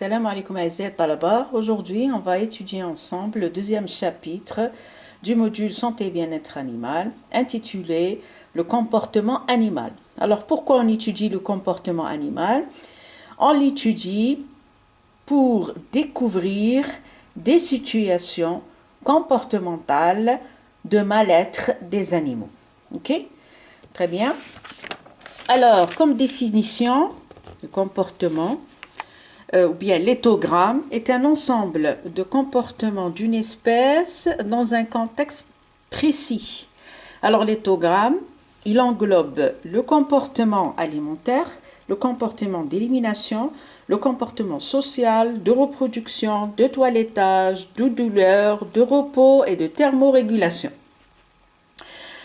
Salam alaikum aïssaïd talaba. Aujourd'hui, on va étudier ensemble le deuxième chapitre du module santé et bien-être animal, intitulé le comportement animal. Alors, pourquoi on étudie le comportement animal? On l'étudie pour découvrir des situations comportementales de mal-être des animaux. Ok? Très bien. Alors, comme définition, le comportement, ou bien l'éthogramme, est un ensemble de comportements d'une espèce dans un contexte précis. Alors l'éthogramme, il englobe le comportement alimentaire, le comportement d'élimination, le comportement social, de reproduction, de toilettage, de douleur, de repos et de thermorégulation.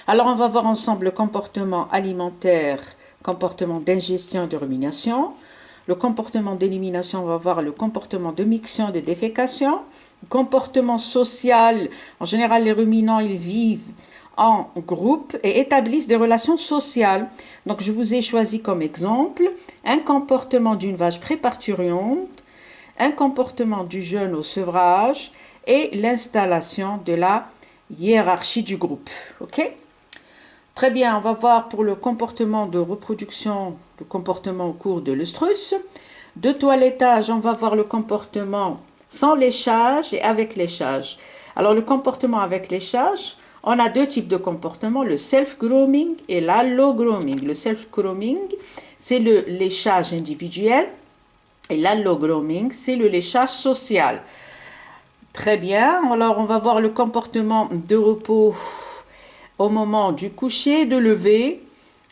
Alors on va voir ensemble le comportement alimentaire, comportement d'ingestion et de rumination. Le comportement d'élimination, on va voir le comportement de miction et de défécation. Le comportement social, en général les ruminants, ils vivent en groupe et établissent des relations sociales. Donc je vous ai choisi comme exemple un comportement d'une vache préparturante, un comportement du jeune au sevrage et l'installation de la hiérarchie du groupe. Ok ? Très bien, on va voir pour le comportement de reproduction, le comportement au cours de l'œstrus. De toilettage, on va voir le comportement sans léchage et avec léchage. Alors le comportement avec léchage, on a deux types de comportements, le self-grooming et l'allo-grooming. Le self-grooming, c'est le léchage individuel et l'allo-grooming, c'est le léchage social. Très bien, alors on va voir le comportement de repos au moment du coucher, de lever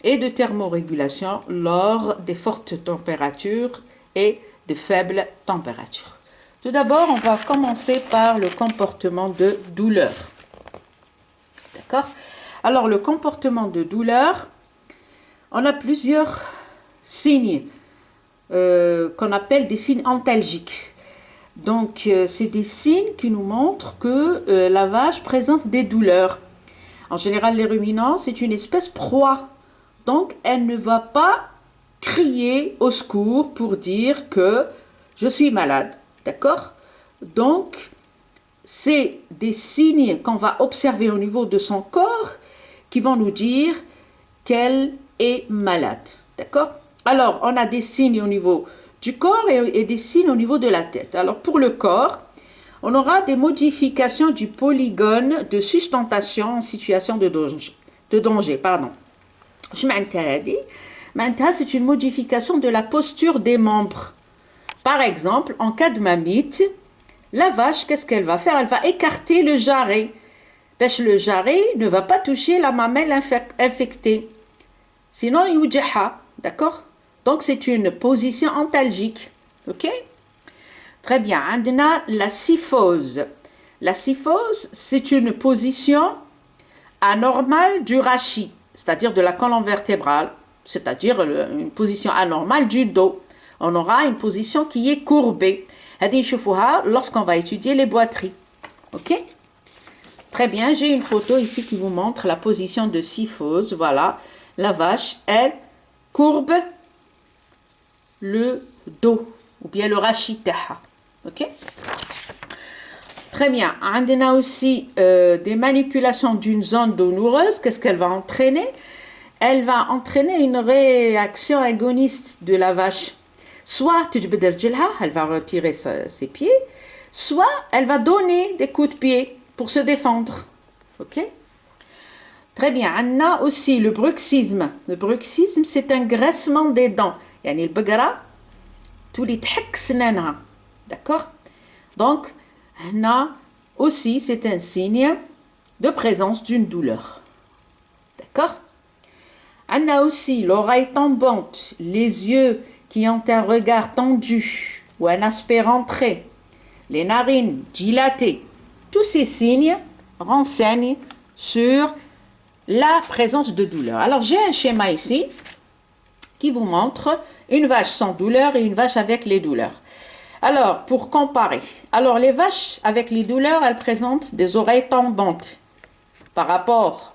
et de thermorégulation lors des fortes températures et de faibles températures. Tout d'abord, on va commencer par le comportement de douleur. D'accord ? Alors, le comportement de douleur, on a plusieurs signes qu'on appelle des signes antalgiques. Donc, c'est des signes qui nous montrent que la vache présente des douleurs. En général, les ruminants, c'est une espèce proie. Donc, elle ne va pas crier au secours pour dire que je suis malade. D'accord ? Donc, c'est des signes qu'on va observer au niveau de son corps qui vont nous dire qu'elle est malade. D'accord ? Alors, on a des signes au niveau du corps et des signes au niveau de la tête. Alors, pour le corps, on aura des modifications du polygone de sustentation en situation de danger. C'est une modification de la posture des membres. Par exemple, en cas de mamite, la vache, qu'est-ce qu'elle va faire? Elle va écarter le jarret. Parce que le jarret ne va pas toucher la mamelle infectée. Sinon, il yujha. D'accord? Donc, c'est une position antalgique. Ok? Très bien. On a la syphose. La syphose, c'est une position anormale du rachis, c'est-à-dire de la colonne vertébrale, c'est-à-dire une position anormale du dos. On aura une position qui est courbée. Lorsqu'on va étudier les boiteries. Ok? Très bien, j'ai une photo ici qui vous montre la position de syphose. Voilà, la vache, elle courbe le dos, ou bien le rachis. Ok? Très bien. On a aussi des manipulations d'une zone douloureuse. Qu'est-ce qu'elle va entraîner? Elle va entraîner une réaction agoniste de la vache. Soit elle va retirer ses pieds, soit elle va donner des coups de pied pour se défendre. Ok? Très bien. On a aussi le bruxisme. Le bruxisme, c'est un graissement des dents. Yani le bagara, tous les tchèques. D'accord? Donc, là aussi, c'est un signe de présence d'une douleur. D'accord? On a aussi l'oreille tombante, les yeux qui ont un regard tendu ou un aspect rentré, les narines dilatées. Tous ces signes renseignent sur la présence de douleur. Alors, j'ai un schéma ici qui vous montre une vache sans douleur et une vache avec les douleurs. Alors, pour comparer, alors les vaches avec les douleurs, elles présentent des oreilles tombantes. Par rapport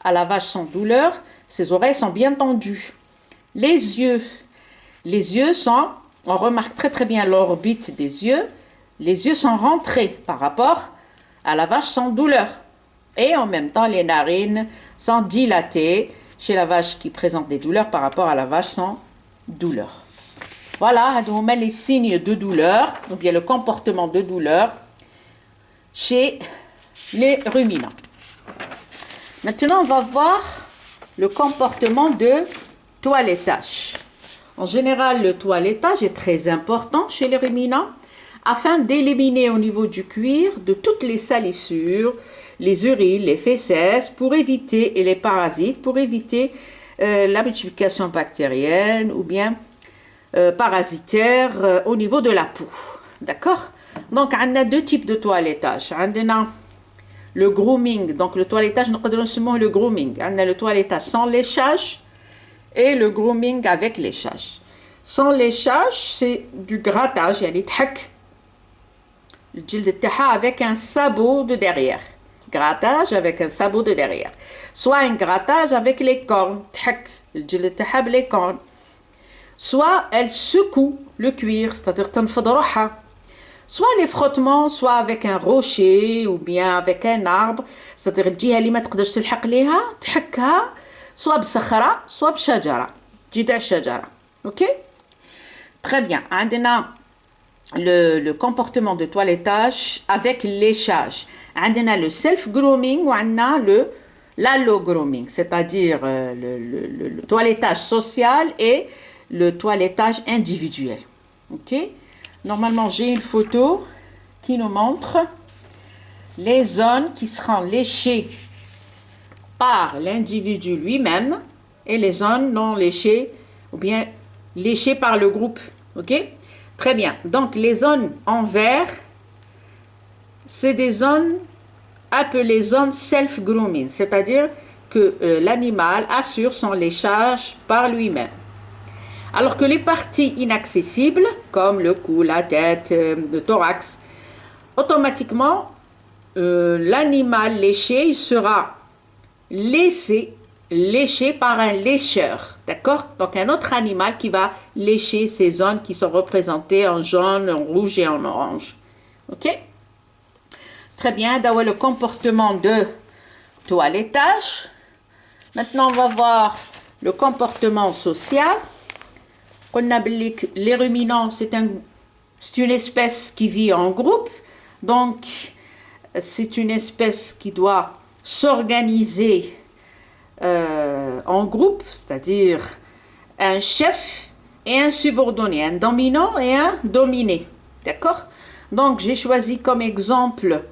à la vache sans douleur, ses oreilles sont bien tendues. Les yeux sont on remarque très très bien l'orbite des yeux. Les yeux sont rentrés par rapport à la vache sans douleur. Et en même temps, les narines sont dilatées chez la vache qui présente des douleurs par rapport à la vache sans douleur. Voilà, on met les signes de douleur, ou bien le comportement de douleur chez les ruminants. Maintenant, on va voir le comportement de toilettage. En général, le toilettage est très important chez les ruminants afin d'éliminer au niveau du cuir de toutes les salissures, les urines, les fécès, pour éviter, et les parasites, pour éviter la multiplication bactérienne ou bien parasitaire au niveau de la peau. D'accord? Donc, on a deux types de toilettage. On a le grooming, donc le toilettage, nous appelons le grooming. On a le toilettage sans léchage et le grooming avec léchage. Sans léchage, c'est du grattage, يعني تحك الجلد تاعها avec un sabot de derrière. Grattage avec un sabot de derrière. Soit un grattage avec les cornes, تحك الجلد تاعها les cornes. Soit elle secoue le cuir, c'est-à-dire تنفض روحها. Soit les frottements, soit avec un rocher ou bien avec un arbre, c'est-à-dire الجهة اللي ما تقدرش تلحق ليها تحكها soit بصخرة soit بشجرة جذع شجرة. OK? Très bien. عندنا le comportement de toilettage avec léchage. عندنا le self grooming ou عندنا l'allo grooming, c'est-à-dire le toilettage social et le toilettage individuel. OK? Normalement, j'ai une photo qui nous montre les zones qui seront léchées par l'individu lui-même et les zones non léchées ou bien léchées par le groupe. OK? Très bien. Donc, les zones en vert, c'est des zones appelées zones self-grooming, c'est-à-dire que l'animal assure son léchage par lui-même. Alors que les parties inaccessibles, comme le cou, la tête, le thorax, automatiquement, l'animal léché il sera léché par un lécheur, d'accord? Donc un autre animal qui va lécher ces zones qui sont représentées en jaune, en rouge et en orange. OK? Très bien, d'avoir le comportement de toilettage. Maintenant, on va voir le comportement social. Les ruminants, c'est une espèce qui vit en groupe, donc c'est une espèce qui doit s'organiser en groupe, c'est-à-dire un chef et un subordonné, un dominant et un dominé, d'accord? Donc j'ai choisi comme exemple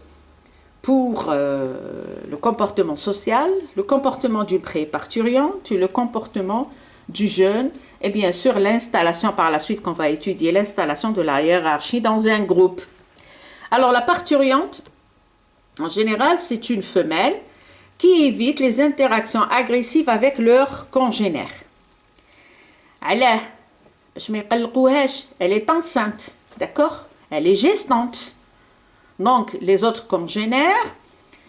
pour le comportement social, le comportement d'une pré-parturiente, le comportement du jeune et bien sûr l'installation par la suite qu'on va étudier, l'installation de la hiérarchie dans un groupe. Alors la parturiente, en général, c'est une femelle qui évite les interactions agressives avec leurs congénères. Elle est enceinte, d'accord? Elle est gestante. Donc les autres congénères,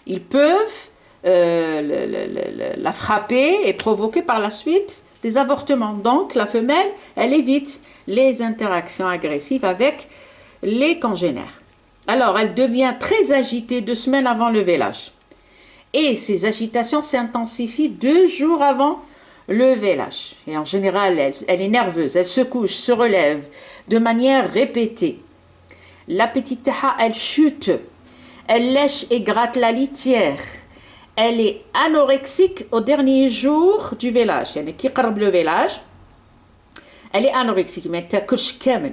ils peuvent la frapper et provoquer par la suite des avortements. Donc la femelle, elle évite les interactions agressives avec les congénères. Alors elle devient très agitée 2 semaines avant le vélage. Et ces agitations s'intensifient 2 jours avant le vélage. Et en général, elle est nerveuse, elle se couche, se relève de manière répétée. La petite taha, elle chute, elle lèche et gratte la litière. Elle est anorexique au dernier jour du vélage. يعني كي قرب le vélage, elle est anorexique, mais تاكلش كامل.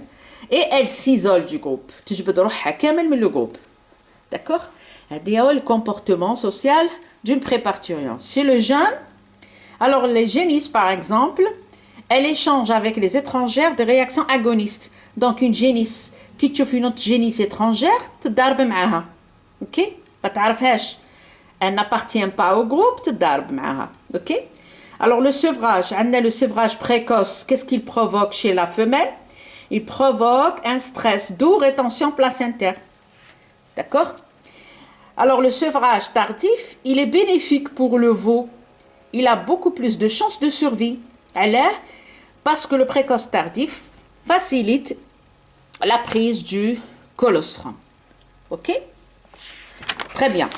Et elle s'isole du groupe. تجبد روحها كامل من le groupe. D'accord? هذا هو le comportement social d'une pré-parturiente. Chez le jeune, alors les génisses par exemple, elle échange avec les étrangères des réactions agonistes. Donc une génisse qui تشوف une autre génisse étrangère تضارب معاها. OK? ما تعرفهاش. Elle n'appartient pas au groupe, تضارب معاها. OK? Alors le sevrage, le sevrage précoce, qu'est-ce qu'il provoque chez la femelle? Il provoque un stress, d'où rétention placentaire. D'accord? Alors le sevrage tardif, il est bénéfique pour le veau. Il a beaucoup plus de chances de survie. Alors, parce que le précoce tardif facilite la prise du colostrum. Ok? Très bien.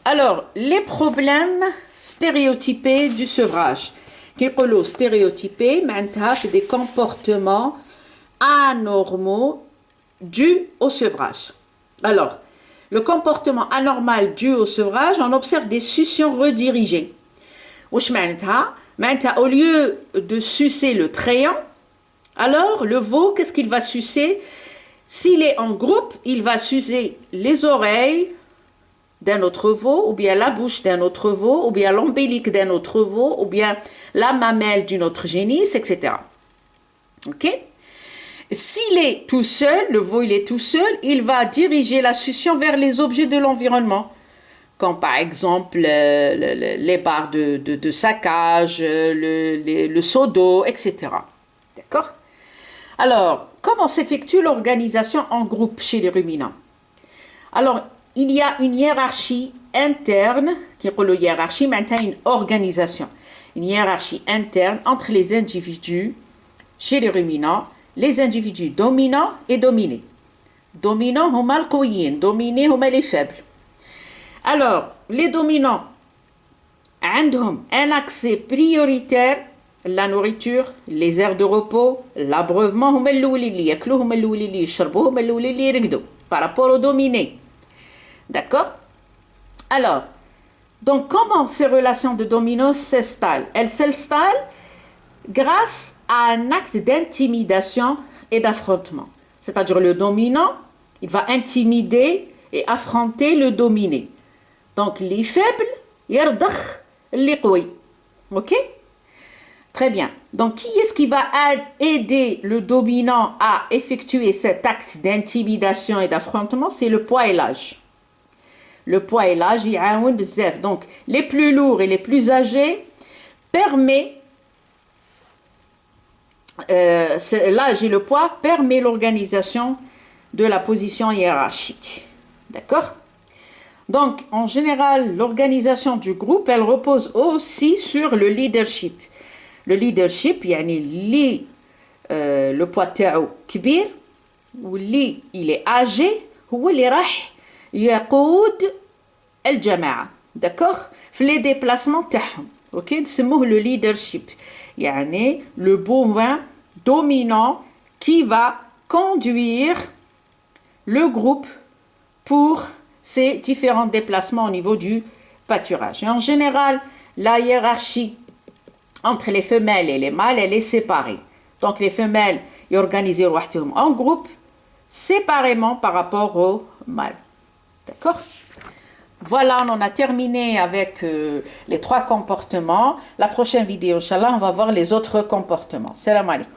Alors, les problèmes stéréotypés du sevrage. Qu'ils stéréotypés, maintenant, c'est des comportements anormaux dus au sevrage. Alors, le comportement anormal dû au sevrage, on observe des suctions redirigées. Au lieu de sucer le tréant, alors le veau, qu'est-ce qu'il va sucer? S'il est en groupe, il va sucer les oreilles d'un autre veau, ou bien la bouche d'un autre veau, ou bien l'ombilic d'un autre veau, ou bien la mamelle d'une autre génisse, etc. Ok? S'il est tout seul, le veau il est tout seul, il va diriger la succion vers les objets de l'environnement, comme par exemple les barres de saccage, le seau d'eau, etc. D'accord? Alors, comment s'effectue l'organisation en groupe chez les ruminants? Alors, il y a une hiérarchie interne, qui est la hiérarchie, maintenant une organisation. Une hiérarchie interne entre les individus chez les ruminants, les individus dominants et dominés. Dominants, huma al-qawiyin, dominés, huma les faibles. Alors, les dominants, ont un accès prioritaire, la nourriture, les aires de repos, l'abreuvement, huma al-lawli li yaklu, huma al-lawli li yashrabu, huma al-lawli li yirqdu, par rapport aux dominés. D'accord? Alors, donc comment ces relations de dominance s'installent? Elles s'installent grâce à un acte d'intimidation et d'affrontement. C'est-à-dire le dominant, il va intimider et affronter le dominé. Donc les faibles, yardakh les qawi. Ok? Très bien. Donc qui est-ce qui va aider le dominant à effectuer cet acte d'intimidation et d'affrontement? C'est le poids et l'âge. Le poids et l'âge, donc les plus lourds et les plus âgés permet l'âge et le poids permet l'organisation de la position hiérarchique. D'accord? Donc, en général, l'organisation du groupe, elle repose aussi sur le leadership. Le leadership, yani le poids تاعو كبير واللي il est âgé هو اللي راح يقود الجماعة. D'accord? في les déplacements تاعهم. OK? نسموه le leadership. يعني le bovin dominant qui va conduire le groupe pour ces différents déplacements au niveau du pâturage. Et en général, la hiérarchie entre les femelles et les mâles, elle est séparée. Donc les femelles, ils organisent en groupe, séparément par rapport aux mâles. D'accord? Voilà, on en a terminé avec les 3 comportements. La prochaine vidéo, Inch'Allah, on va voir les autres comportements. Salam alaikum.